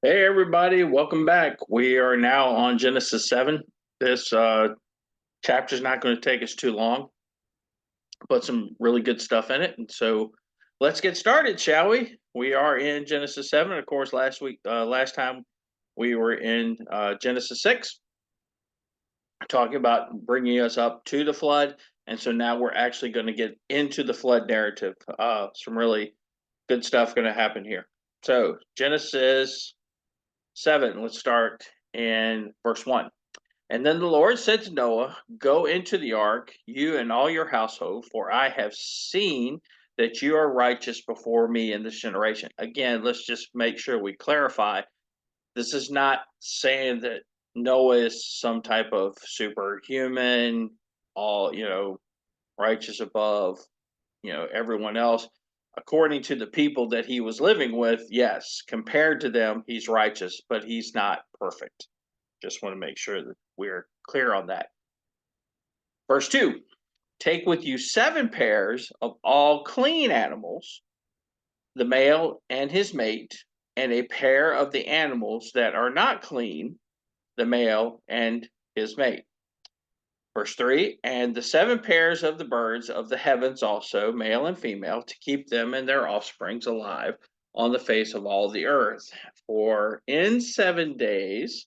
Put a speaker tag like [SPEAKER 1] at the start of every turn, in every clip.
[SPEAKER 1] Hey everybody, welcome back. We are now on Genesis 7. This chapter is not going to take us too long, but some really good stuff in it. And so let's get started, shall we? We are in Genesis 7. Of course, last time we were in Genesis 6, talking about bringing us up to the flood. And so now we're actually going to get into the flood narrative. Some really good stuff going to happen here. So Genesis 7, let's start in verse 1. And then the Lord said to Noah, Go into the ark, you and all your household, for I have seen that you are righteous before me in this generation. Again, let's just make sure we clarify. This is not saying that Noah is some type of superhuman, all, righteous above, everyone else. According to the people that he was living with, yes, compared to them, he's righteous, but he's not perfect. Just want to make sure that we're clear on that. Verse 2, take with you 7 pairs of all clean animals, the male and his mate, and a pair of the animals that are not clean, the male and his mate. Verse 3, and the 7 pairs of the birds of the heavens also, male and female, to keep them and their offsprings alive on the face of all the earth. For in 7 days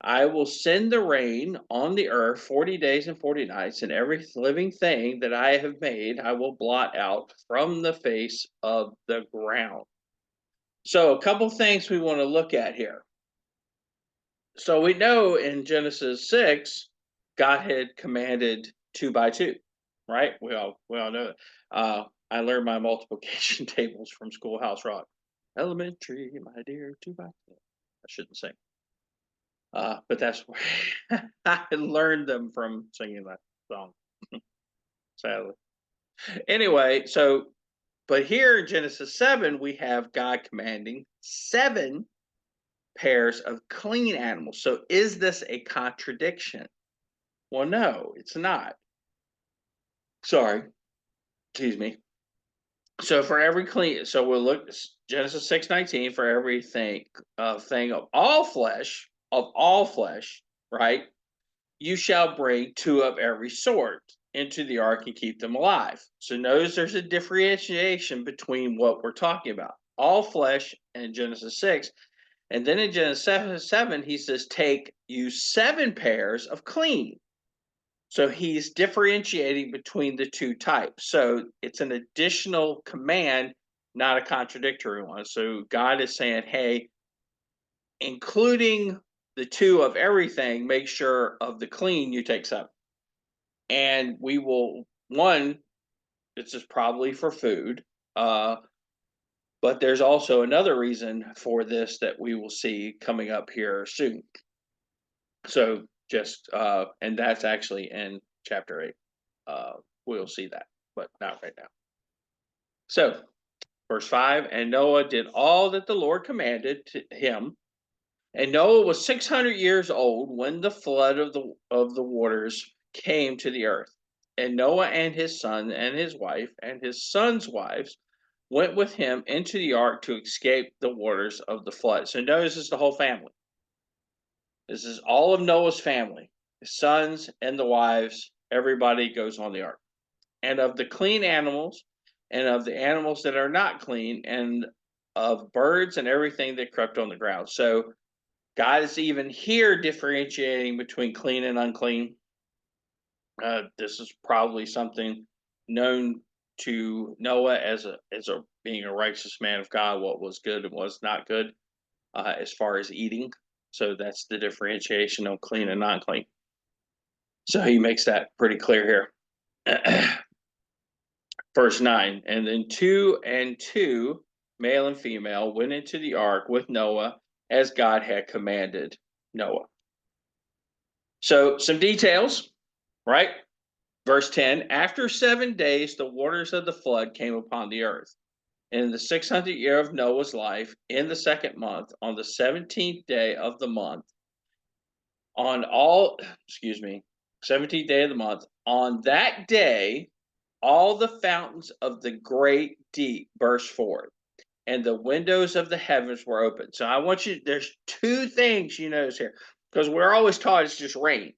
[SPEAKER 1] I will send the rain on the earth 40 days and 40 nights, and every living thing that I have made I will blot out from the face of the ground. So, a couple things we want to look at here. So, we know in Genesis 6, God had commanded 2 by 2, right? We all know it. I learned my multiplication tables from Schoolhouse Rock. Elementary, my dear, 2 by 2. I shouldn't sing. But that's where I learned them from singing that song, sadly. Anyway, but here in Genesis 7, we have God commanding 7 pairs of clean animals. So is this a contradiction? Well, no, it's not. Sorry, excuse me. So for every clean, so we'll look Genesis 6:19 for everything thing of all flesh, right? You shall bring 2 of every sort into the ark and keep them alive. So notice there's a differentiation between what we're talking about. All flesh in Genesis 6. And then in Genesis 7, he says, take you 7 pairs of clean. So he's differentiating between the 2 types. So it's an additional command, not a contradictory one. So God is saying, hey, including the 2 of everything, make sure of the clean you take 7. And we will, this is probably for food, but there's also another reason for this that we will see coming up here soon. So just and that's actually in chapter 8. We'll see that, but not right now. So verse 5, and Noah did all that the Lord commanded to him. And Noah was 600 years old when the flood of the waters came to the earth. And Noah and his son and his wife and his sons' wives went with him into the ark to escape the waters of the flood. So notice this is the whole family. This is all of Noah's family, his sons and the wives. Everybody goes on the ark. And of the clean animals and of the animals that are not clean and of birds and everything that crept on the ground. So God is even here differentiating between clean and unclean. This is probably something known to Noah as a being a righteous man of God, what was good and was not good, as far as eating. So that's the differentiation of clean and non clean. So he makes that pretty clear here. Verse 9, and then 2 and 2, male and female, went into the ark with Noah as God had commanded Noah. So some details, right? Verse 10, after 7 days, the waters of the flood came upon the earth. In the 600th year of Noah's life, in the 2nd month, on the 17th day of the month, 17th day of the month, on that day, all the fountains of the great deep burst forth, and the windows of the heavens were open. So I want you, there's two things you notice here, because we're always taught it's just rain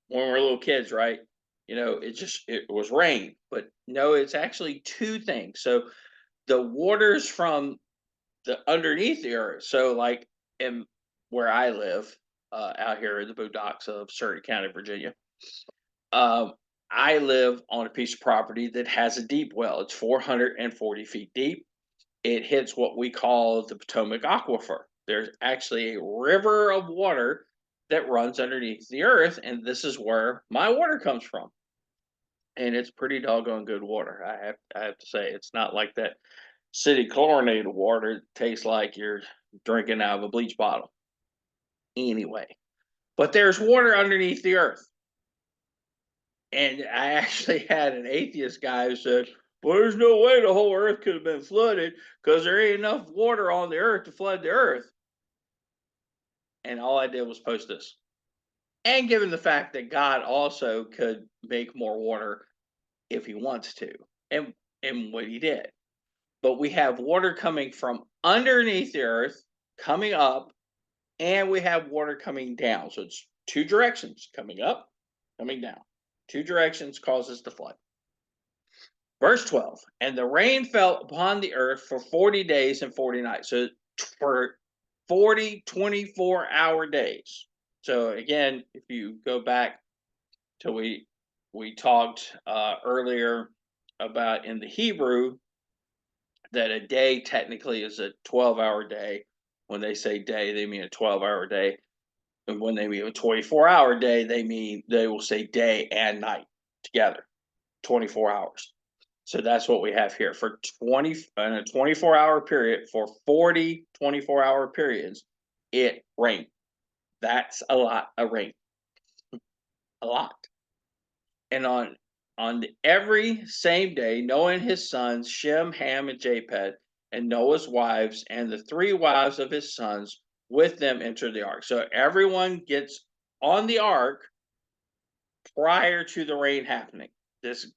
[SPEAKER 1] when we're little kids, right? It was rain, but no, it's actually two things. So the waters from the underneath the earth. So like in where I live, out here in the boondocks of Surrey County, Virginia, um, I live on a piece of property that has a deep well. It's 440 feet deep. It hits what we call the Potomac Aquifer. There's actually a river of water that runs underneath the earth, and this is where my water comes from. And it's pretty doggone good water. I have to say, it's not like that city chlorinated water. It tastes like you're drinking out of a bleach bottle. Anyway, but there's water underneath the earth. And I actually had an atheist guy who said, well, there's no way the whole earth could have been flooded because there ain't enough water on the earth to flood the earth. And all I did was post this. And given the fact that God also could make more water if he wants to, and what he did. But we have water coming from underneath the earth, coming up, and we have water coming down. So it's two directions, coming up, coming down. Two directions causes the flood. Verse 12, and the rain fell upon the earth for 40 days and 40 nights. So for 40 24-hour days. So again, if you go back to we talked earlier about in the Hebrew that a day technically is a 12-hour day. When they say day, they mean a 12-hour day. And when they mean a 24-hour day, they will say day and night together, 24 hours. So that's what we have here for in a 24-hour period, for 40 24-hour periods, it rained. That's a lot of rain. A lot. And on every same day, Noah and his sons, Shem, Ham, and Japheth, and Noah's wives, and the three wives of his sons with them entered the ark. So everyone gets on the ark prior to the rain happening. This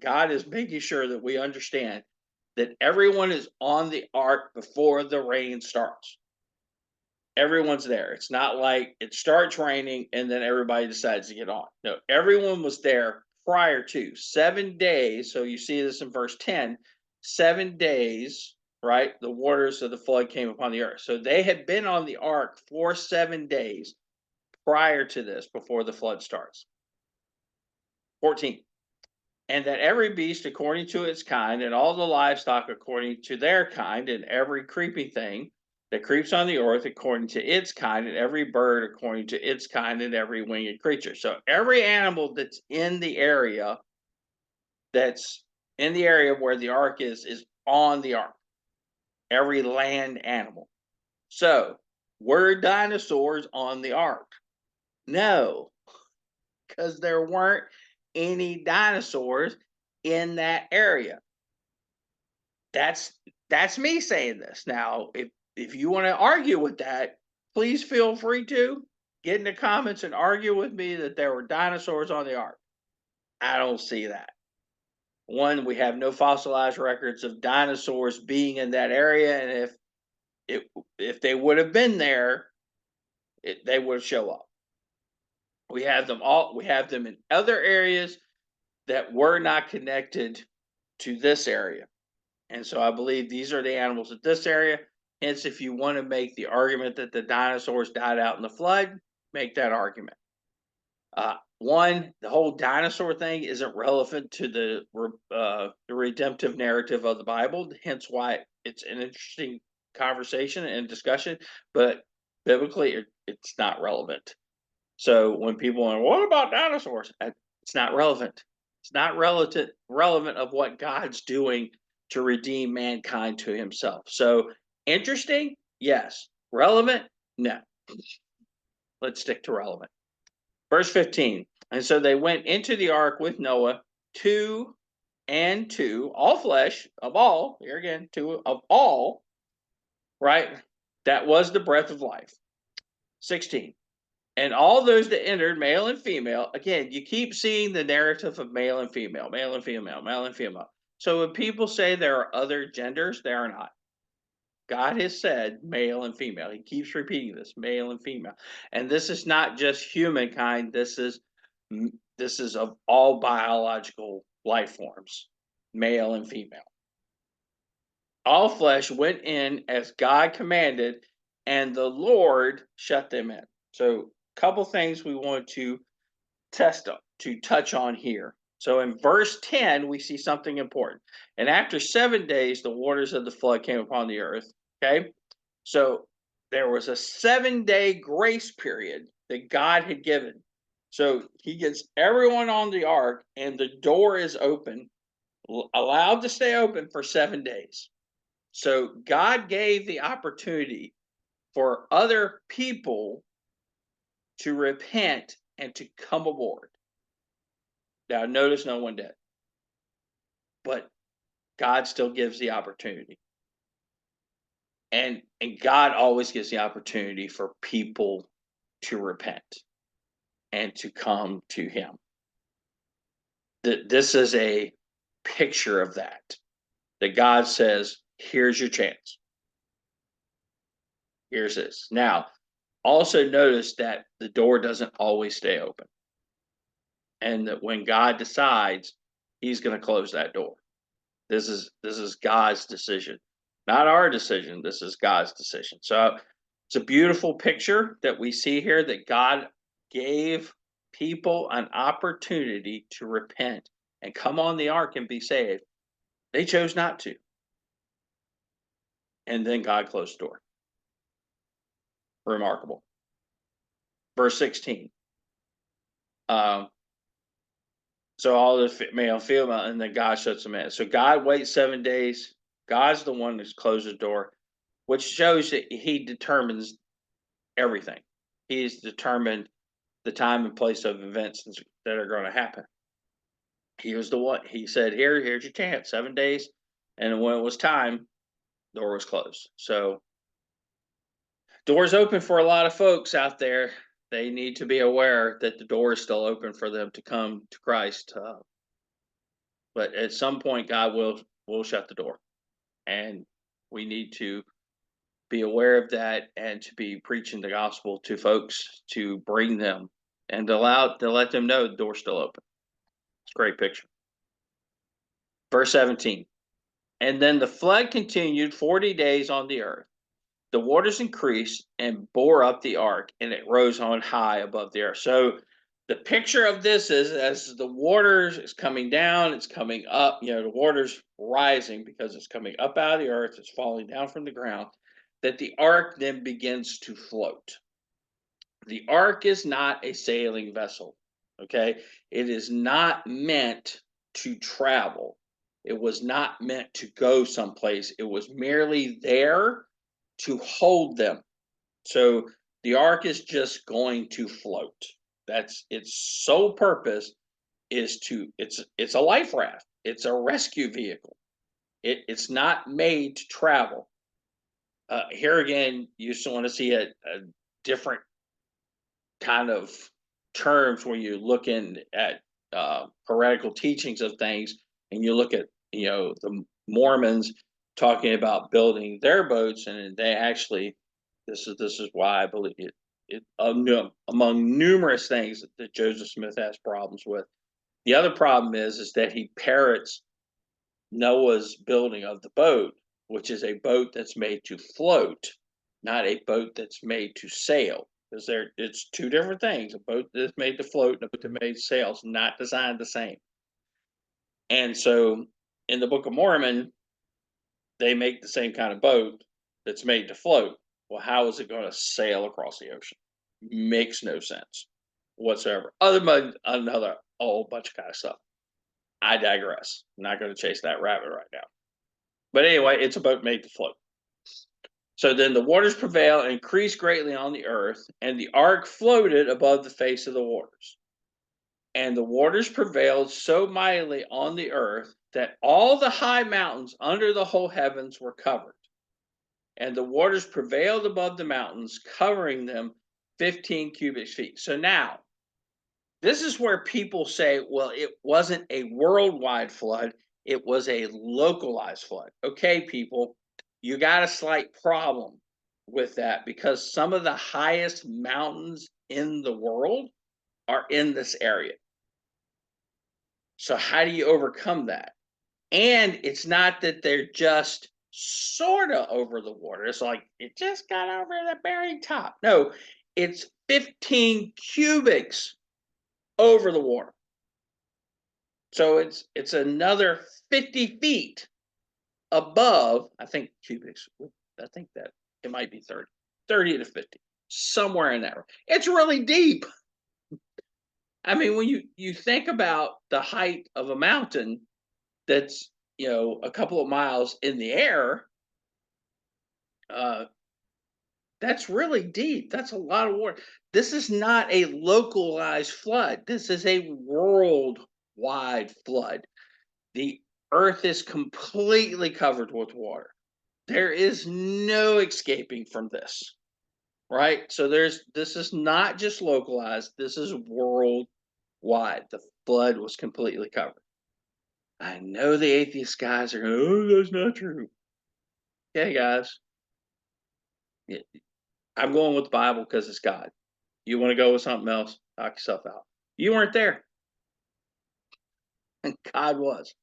[SPEAKER 1] God is making sure that we understand that everyone is on the ark before the rain starts. Everyone's there. It's not like it starts raining and then everybody decides to get on. No, everyone was there prior to 7 days. So you see this in verse 10, 7 days, right? The waters of the flood came upon the earth. So they had been on the ark for 7 days prior to this, before the flood starts. 14. And that every beast according to its kind, and all the livestock according to their kind, and every creeping thing that creeps on the earth according to its kind, and every bird according to its kind, and every winged creature. So every animal that's in the area where the ark is on the ark. Every land animal. So were dinosaurs on the ark? No, because there weren't any dinosaurs in that area. That's me saying this. Now, if you want to argue with that, please feel free to get in the comments and argue with me that there were dinosaurs on the ark. I don't see that. One, we have no fossilized records of dinosaurs being in that area, and if they would have been there, they would show up. We have them in other areas that were not connected to this area. And so I believe these are the animals at this area. Hence, if you want to make the argument that the dinosaurs died out in the flood, make that argument. One, the whole dinosaur thing isn't relevant to the redemptive narrative of the Bible. Hence why it's an interesting conversation and discussion, but biblically it's not relevant. So when people are, what about dinosaurs? It's not relevant. It's not relevant of what God's doing to redeem mankind to himself. So interesting, yes. Relevant, no. Let's stick to relevant. Verse 15. And so they went into the ark with Noah, two and two, all flesh of all, here again, two of all, right? That was the breath of life. 16. And all those that entered, male and female, again, you keep seeing the narrative of male and female, male and female, male and female. So when people say there are other genders, there are not. God has said male and female. He keeps repeating this, male and female. And this is not just humankind, this is of all biological life forms, male and female. All flesh went in as God commanded, and the Lord shut them in. So, a couple things we want to touch on here. So in verse 10, we see something important. And after 7 days, the waters of the flood came upon the earth. Okay. So there was a 7-day grace period that God had given. So he gets everyone on the ark, and the door is open, allowed to stay open for 7 days. So God gave the opportunity for other people to repent and to come aboard. Now, notice no one did, but God still gives the opportunity. And God always gives the opportunity for people to repent and to come to him. This is a picture of that God says, here's your chance. Here's this. Now, also notice that the door doesn't always stay open. And that when God decides, he's going to close that door. This is God's decision, not our decision. This is God's decision. So it's a beautiful picture that we see here, that God gave people an opportunity to repent and come on the ark and be saved. They chose not to. And then God closed the door. Remarkable. Verse 16. So all the male and female, and then God shuts them in. So God waits 7 days. God's the one that's closed the door, which shows that he determines everything. He's determined the time and place of events that are going to happen. He was the one. He said, here's your chance, 7 days. And when it was time, the door was closed. So doors open for a lot of folks out there. They need to be aware that the door is still open for them to come to Christ. But at some point, God will shut the door, and we need to be aware of that and to be preaching the gospel to folks, to bring them and to let them know the door's still open. It's a great picture. Verse 17. And then the flood continued 40 days on the earth. The waters increased and bore up the ark, and it rose on high above the earth. So the picture of this is, as the waters is coming down, it's coming up, the water's rising because it's coming up out of the earth, it's falling down from the ground, that the ark then begins to float. The ark is not a sailing vessel, okay? It is not meant to travel. It was not meant to go someplace. It was merely there to hold them. So the ark is just going to float. That's its sole purpose, is it's a life raft. It's a rescue vehicle. It's not made to travel. Here again, you still want to see a different kind of terms where you look at heretical teachings of things, and you look at the Mormons talking about building their boats, and they actually, this is why I believe it among numerous things that Joseph Smith has problems with. The other problem is that he parrots Noah's building of the boat, which is a boat that's made to float, not a boat that's made to sail. Because it's two different things. A boat that's made to float and a boat that's made to sail is not designed the same. And so in the Book of Mormon, they make the same kind of boat that's made to float. Well, how is it going to sail across the ocean? Makes no sense whatsoever. Other than another whole bunch of kind of stuff. I digress. I'm not going to chase that rabbit right now. But anyway, it's a boat made to float. So then the waters prevailed and increased greatly on the earth, and the ark floated above the face of the waters. And the waters prevailed so mightily on the earth that all the high mountains under the whole heavens were covered. And the waters prevailed above the mountains, covering them 15 cubic feet. So now, this is where people say, well, it wasn't a worldwide flood. It was a localized flood. Okay, people, you got a slight problem with that because some of the highest mountains in the world are in this area. So how do you overcome that? And it's not that they're just sort of over the water. It's like it just got over the very top. No, it's 15 cubics over the water. So it's another 50 feet above, I think cubics. I think that it might be 30 to 50, somewhere in there. It's really deep. I mean, when you think about the height of a mountain that's, a couple of miles in the air, that's really deep. That's a lot of water. This is not a localized flood. This is a worldwide flood. The earth is completely covered with water. There is no escaping from this, right? So this is not just localized. This is worldwide. The flood was completely covered. I know the atheist guys are going, oh, that's not true. Okay, guys. I'm going with the Bible because it's God. You want to go with something else? Knock yourself out. You weren't there. And God was.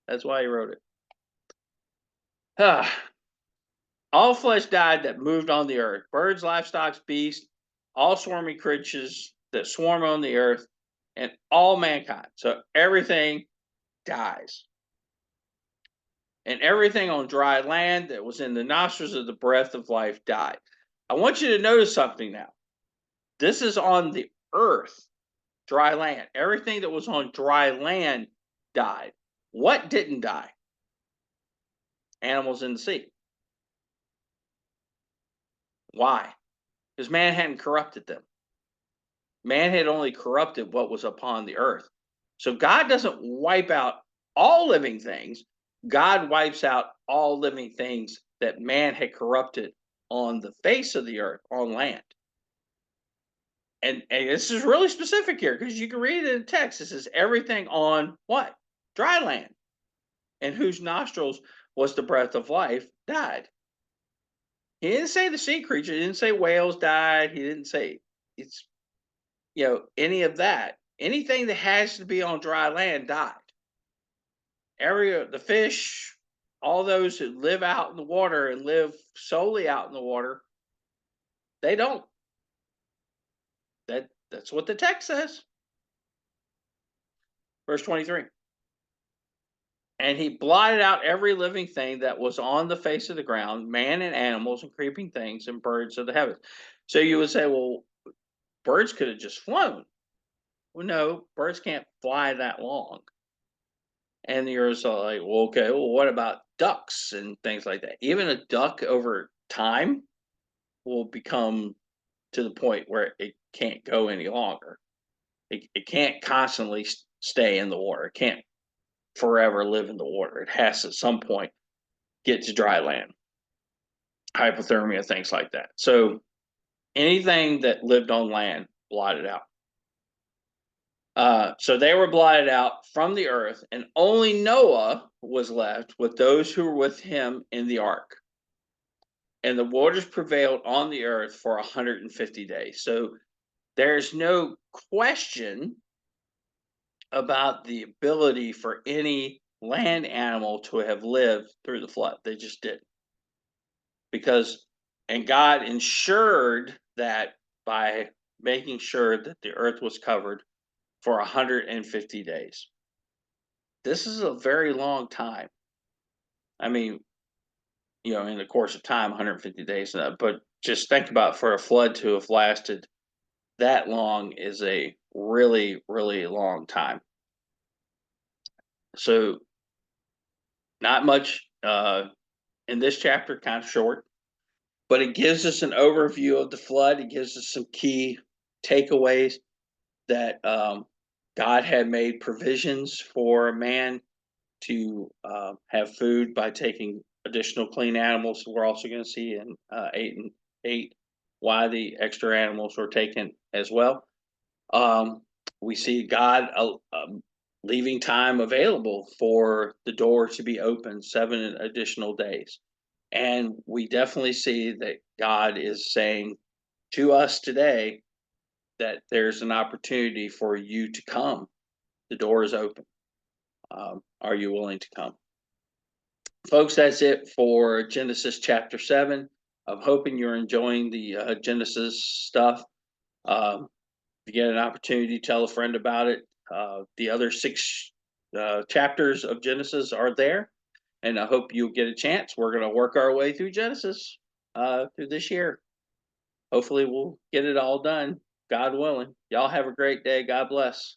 [SPEAKER 1] That's why he wrote it. All flesh died that moved on the earth. Birds, livestock, beasts, all swarming creatures that swarm on the earth, and all mankind. So everything dies. And everything on dry land that was in the nostrils of the breath of life died. I want you to notice something now. This is on the earth, dry land. Everything that was on dry land died. What didn't die? Animals in the sea. Why? Because man hadn't corrupted them. Man had only corrupted what was upon the earth. So God doesn't wipe out all living things. God wipes out all living things that man had corrupted on the face of the earth, on land. And this is really specific here because you can read it in the text. It says everything on what? Dry land. And whose nostrils was the breath of life died. He didn't say the sea creature. He didn't say whales died. He didn't say it's, any of that. Anything that has to be on dry land died. The fish, all those who live out in the water and live solely out in the water, they don't. That's what the text says. Verse 23. And he blotted out every living thing that was on the face of the ground, man and animals and creeping things and birds of the heavens. So you would say, well, birds could have just flown. Well, no, birds can't fly that long. And you're like, well, okay, well, what about ducks and things like that? Even a duck over time will become to the point where it can't go any longer. It can't constantly stay in the water. It can't forever live in the water. It has at some point get to dry land, hypothermia, things like that. So anything that lived on land blotted out. So they were blotted out from the earth, and only Noah was left with those who were with him in the ark. And the waters prevailed on the earth for 150 days. So there's no question about the ability for any land animal to have lived through the flood. They just didn't. And God ensured that by making sure that the earth was covered for 150 days. This is a very long time. I mean, in the course of time, 150 days, but just think about for a flood to have lasted that long is a really, really long time. So not much in this chapter, kind of short, but it gives us an overview of the flood. It gives us some key takeaways that God had made provisions for man to have food by taking additional clean animals. We're also going to see in 8 why the extra animals were taken as well. We see God leaving time available for the door to be open 7 additional days. And we definitely see that God is saying to us today that there's an opportunity for you to come. The door is open. Are you willing to come? Folks, that's it for Genesis chapter 7. I'm hoping you're enjoying the Genesis stuff. If you get an opportunity, tell a friend about it. The other 6 chapters of Genesis are there, and I hope you'll get a chance. We're going to work our way through Genesis through this year. Hopefully, we'll get it all done, God willing. Y'all have a great day. God bless.